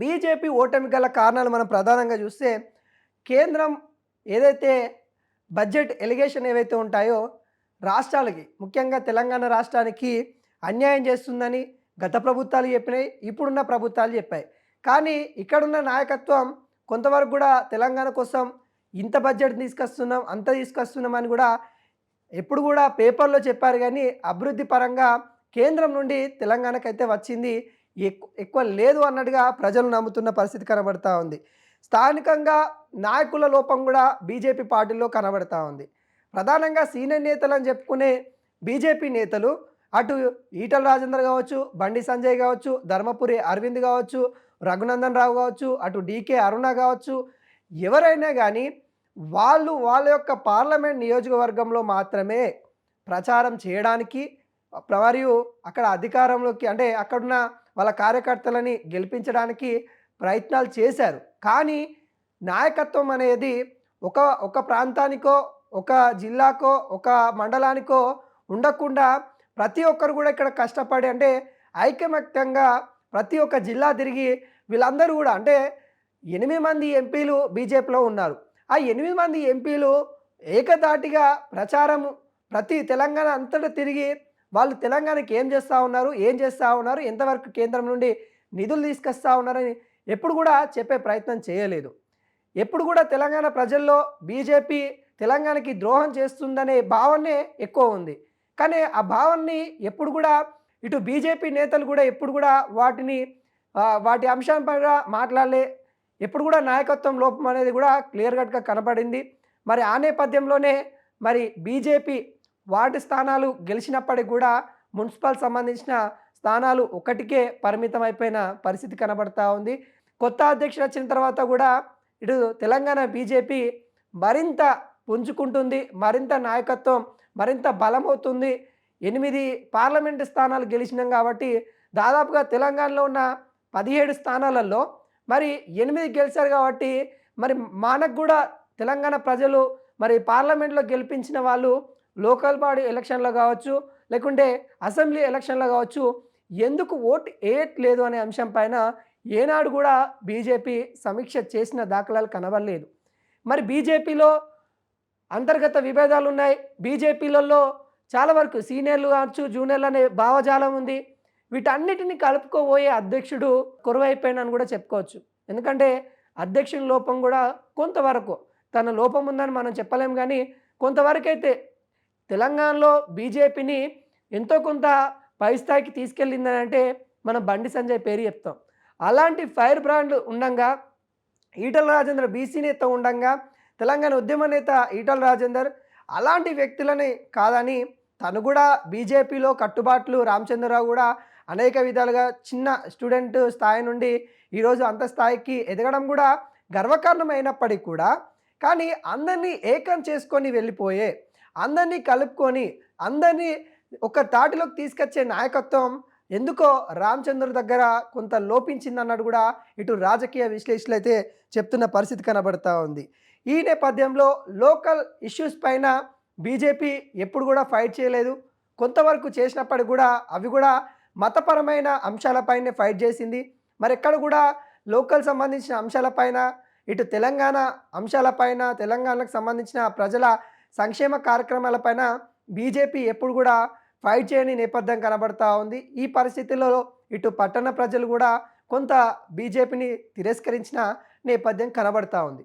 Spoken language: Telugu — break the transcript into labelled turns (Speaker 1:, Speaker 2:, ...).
Speaker 1: బీజేపీ ఓటమి గల కారణాలు మనం ప్రధానంగా చూస్తే కేంద్రం ఏదైతే బడ్జెట్ ఎలిగేషన్ ఏవైతే ఉంటాయో రాష్ట్రాలకి ముఖ్యంగా తెలంగాణ రాష్ట్రానికి అన్యాయం చేస్తుందని గత ప్రభుత్వాలు చెప్పినాయి, ఇప్పుడున్న ప్రభుత్వాలు చెప్పాయి. కానీ ఇక్కడున్న నాయకత్వం కొంతవరకు కూడా తెలంగాణ కోసం ఇంత బడ్జెట్ తీసుకొస్తున్నాం, అంత తీసుకొస్తున్నాం అని కూడా ఎప్పుడు కూడా పేపర్‌లో చెప్పారు గానీ, అభివృద్ధి పరంగా కేంద్రం నుండి తెలంగాణకైతే వచ్చింది ఎక్కువ లేదు అన్నట్టుగా ప్రజలు నమ్ముతున్న పరిస్థితి కనబడతా ఉంది. స్థానికంగా నాయకుల లోపం కూడా బీజేపీ పార్టీలో కనబడతా ఉంది. ప్రధానంగా సీనియర్ నేతలని చెప్పుకునే బీజేపీ నేతలు అటు ఈటల రాజేందర్ కావచ్చు, బండి సంజయ్ కావచ్చు, ధర్మపురి అరవింద్ కావచ్చు, రఘునందన్ రావు కావచ్చు, అటు డీకే అరుణ కావచ్చు, ఎవరైనా గానీ వాళ్ళు వాళ్ళ యొక్క పార్లమెంట్ నియోజకవర్గంలో మాత్రమే ప్రచారం చేయడానికి మరియు అక్కడ అధికారంలోకి అంటే అక్కడున్న వాళ్ళ కార్యకర్తలని గెలిపించడానికి ప్రయత్నాలు చేశారు. కానీ నాయకత్వం అనేది ఒక ఒక ప్రాంతానికో, ఒక జిల్లాకో, ఒక మండలానికో ఉండకుండా ప్రతి ఒక్కరు కూడా ఇక్కడ కష్టపడి అంటే ఐకమత్యంగా ప్రతి ఒక్క జిల్లా తిరిగి వీళ్ళందరూ కూడా అంటే 8 మంది ఎంపీలు బీజేపీలో ఉన్నారు. ఆ 8 మంది ఎంపీలు ఏకధాటిగా ప్రచారము ప్రతి తెలంగాణ అంతటా తిరిగి వాళ్ళు తెలంగాణకి ఏం చేస్తా ఉన్నారు, ఏం చేస్తా ఉన్నారు, ఎంతవరకు కేంద్రం నుండి నిధులు తీసుకొస్తా ఉన్నారని ఎప్పుడు కూడా చెప్పే ప్రయత్నం చేయలేదు. ఎప్పుడు కూడా తెలంగాణ ప్రజల్లో బీజేపీ తెలంగాణకి ద్రోహం చేస్తుందనే భావనే ఎక్కువ ఉంది. కానీ ఆ భావనని ఎప్పుడు కూడా ఇటు బీజేపీ నేతలు కూడా ఎప్పుడు కూడా వాటి అంశం పైన మాట్లాడలే. ఎప్పుడు కూడా నాయకత్వం లోపం అనేది కూడా క్లియర్ కట్‌గా కనపడింది. మరి ఆ నేపథ్యంలోనే మరి బీజేపీ వార్డు స్థానాలు గెలిచినప్పటికి కూడా మున్సిపల్ సంబంధించిన స్థానాలు ఒకటికే పరిమితం అయిపోయిన పరిస్థితి కనబడతా ఉంది. కొత్త అధ్యక్షుడు వచ్చిన తర్వాత కూడా ఇటు తెలంగాణ బీజేపీ మరింత పుంజుకుంటుంది. మరింత నాయకత్వం మరింత బలమవుతుంది. 8 పార్లమెంటు స్థానాలు గెలిచినాం కాబట్టి దాదాపుగా తెలంగాణలో ఉన్న 17 స్థానాలలో మరి 8 గెలిచారు కాబట్టి మరి మనకు కూడా తెలంగాణ ప్రజలు మరి పార్లమెంట్‌లో గెలిపించిన వాళ్ళు లోకల్ బాడీ ఎలక్షన్‌లో కావచ్చు, లేకుంటే అసెంబ్లీ ఎలక్షన్‌లో కావచ్చు, ఎందుకు ఓటు ఏయట్లేదు అనే అంశం పైన ఏనాడు కూడా బీజేపీ సమీక్ష చేసిన దాఖలాలు కనబడలేదు. మరి బీజేపీలో అంతర్గత విభేదాలున్నాయి. బీజేపీలలో చాలా వరకు సీనియర్లు కావచ్చు, జూనియర్లు అనే భావజాలం ఉంది. వీటన్నిటిని కలుపుకోబోయే అధ్యక్షుడు కొరువైపోయాడని కూడా చెప్పుకోవచ్చు. ఎందుకంటే అధ్యక్షుని లోపం కూడా కొంతవరకు తన లోపం ఉందని మనం చెప్పలేం గానీ, కొంతవరకైతే తెలంగాణలో బీజేపీని ఎంతో కొంత పై స్థాయికి తీసుకెళ్ళిందనంటే మనం బండి సంజయ్ పేరు చెప్తాం. అలాంటి ఫైర్ బ్రాండ్ ఉండంగా ఈటల రాజేందర్ బీసీ నేత ఉండంగా తెలంగాణ ఉద్యమ నేత ఈటల రాజేందర్ అలాంటి వ్యక్తులని కాదని తను కూడా బీజేపీలో కట్టుబాట్లు రామచంద్రరావు కూడా అనేక విధాలుగా చిన్న స్టూడెంట్ స్థాయి నుండి ఈరోజు అంత స్థాయికి ఎదగడం కూడా గర్వకారణమైనప్పటికీ కూడా కానీ అందరినీ ఏకం చేసుకొని వెళ్ళిపోయే అందరినీ కలుపుకొని అందరినీ ఒక తాటిలోకి తీసుకొచ్చే నాయకత్వం ఎందుకో రామచంద్ర దగ్గర కొంత లోపించిందన్నట్టు కూడా ఇటు రాజకీయ విశ్లేషకులు అయితే చెప్తున్న పరిస్థితి కనబడతా ఉంది. ఈ నేపథ్యంలో లోకల్ ఇష్యూస్ పైన బీజేపీ ఎప్పుడు కూడా ఫైట్ చేయలేదు. కొంతవరకు చేసినప్పటికి కూడా అవి కూడా మతపరమైన అంశాలపైనే ఫైట్ చేసింది. మరెక్కడ కూడా లోకల్ సంబంధించిన అంశాలపైన ఇటు తెలంగాణ అంశాలపైన తెలంగాణకు సంబంధించిన ప్రజల సంక్షేమ కార్యక్రమాలపైన బీజేపీ ఎప్పుడు కూడా ఫైట్ చేయని నేపథ్యం కనబడతా ఉంది. ఈ పరిస్థితుల్లో ఇటు పట్టణ ప్రజలు కూడా కొంత బీజేపీని తిరస్కరించిన నేపథ్యం కనబడతా ఉంది.